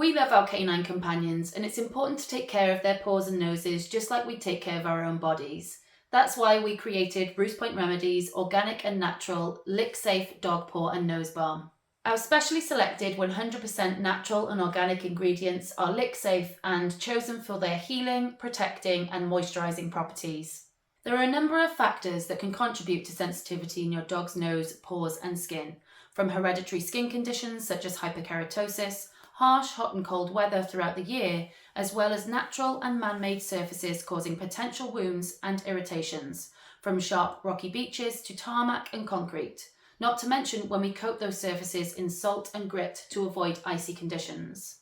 We love our canine companions, and it's important to take care of their paws and noses just like we take care of our own bodies. That's why we created Rhoose Remedies organic and natural lick-safe dog paw and nose balm. Our specially selected 100% natural and organic ingredients are lick-safe and chosen for their healing, protecting and moisturising properties. There are a number of factors that can contribute to sensitivity in your dog's nose, paws and skin, from hereditary skin conditions such as hyperkeratosis, harsh hot and cold weather throughout the year, as well as natural and man-made surfaces causing potential wounds and irritations, from sharp rocky beaches to tarmac and concrete, not to mention when we coat those surfaces in salt and grit to avoid icy conditions.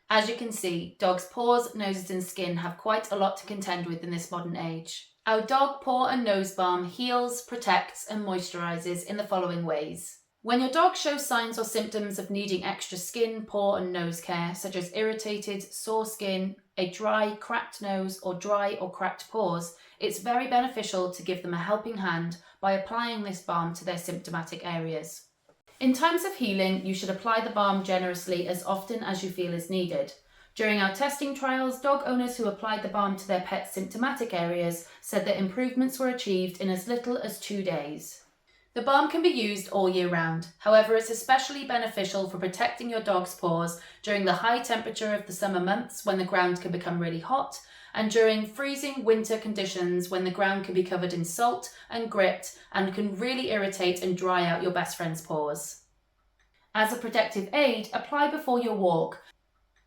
As you can see, dogs' paws, noses and skin have quite a lot to contend with in this modern age. Our dog paw and nose balm heals, protects and moisturises in the following ways. When your dog shows signs or symptoms of needing extra skin, paw and nose care, such as irritated, sore skin, a dry, cracked nose or dry or cracked paws, it's very beneficial to give them a helping hand by applying this balm to their symptomatic areas. In times of healing, you should apply the balm generously as often as you feel is needed. During our testing trials, dog owners who applied the balm to their pet's symptomatic areas said that improvements were achieved in as little as 2 days. The balm can be used all year round. However, it's especially beneficial for protecting your dog's paws during the high temperature of the summer months when the ground can become really hot, and during freezing winter conditions when the ground can be covered in salt and grit and can really irritate and dry out your best friend's paws. As a protective aid, apply before your walk,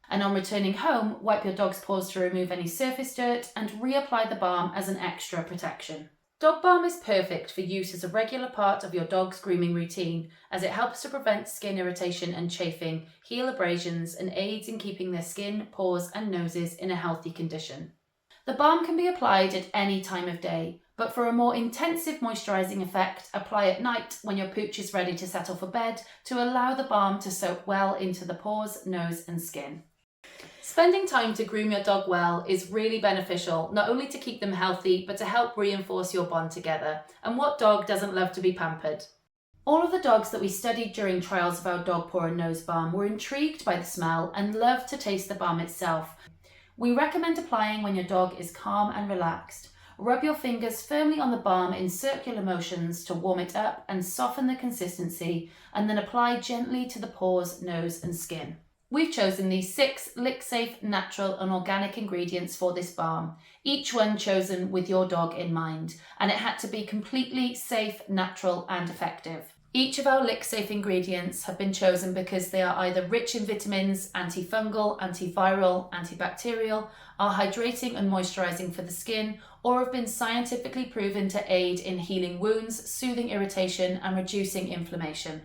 and on returning home, wipe your dog's paws to remove any surface dirt and reapply the balm as an extra protection. Dog balm is perfect for use as a regular part of your dog's grooming routine, as it helps to prevent skin irritation and chafing, heal abrasions, and aids in keeping their skin, paws and noses in a healthy condition. The balm can be applied at any time of day, but for a more intensive moisturising effect, apply at night when your pooch is ready to settle for bed to allow the balm to soak well into the paws, nose and skin. Spending time to groom your dog well is really beneficial, not only to keep them healthy, but to help reinforce your bond together. And what dog doesn't love to be pampered? All of the dogs that we studied during trials of our dog paw and nose balm were intrigued by the smell and loved to taste the balm itself. We recommend applying when your dog is calm and relaxed. Rub your fingers firmly on the balm in circular motions to warm it up and soften the consistency, and then apply gently to the paws, nose and skin. We've chosen these 6 lick-safe, natural and organic ingredients for this balm, each one chosen with your dog in mind, and it had to be completely safe, natural and effective. Each of our lick-safe ingredients have been chosen because they are either rich in vitamins, antifungal, antiviral, antibacterial, are hydrating and moisturising for the skin, or have been scientifically proven to aid in healing wounds, soothing irritation and reducing inflammation.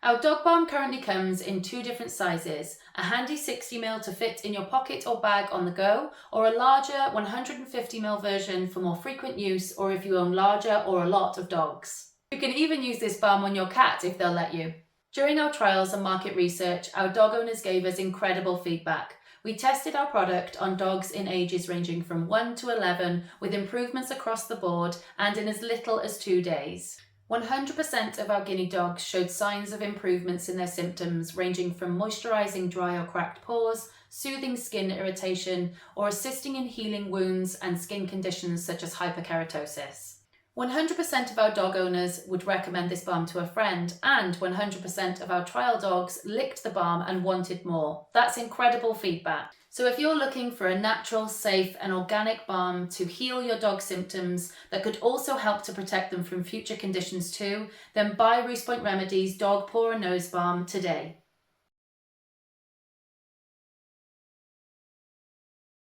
Our dog balm currently comes in 2 different sizes, a handy 60ml to fit in your pocket or bag on the go, or a larger 150ml version for more frequent use or if you own larger or a lot of dogs. You can even use this balm on your cat if they'll let you. During our trials and market research, our dog owners gave us incredible feedback. We tested our product on dogs in ages ranging from 1 to 11 with improvements across the board and in as little as 2 days. 100% of our guinea dogs showed signs of improvements in their symptoms ranging from moisturising dry or cracked paws, soothing skin irritation, or assisting in healing wounds and skin conditions such as hyperkeratosis. 100% of our dog owners would recommend this balm to a friend, and 100% of our trial dogs licked the balm and wanted more. That's incredible feedback. So if you're looking for a natural, safe and organic balm to heal your dog's symptoms that could also help to protect them from future conditions too, then buy Rhoose Remedies Dog Paw and Nose Balm today.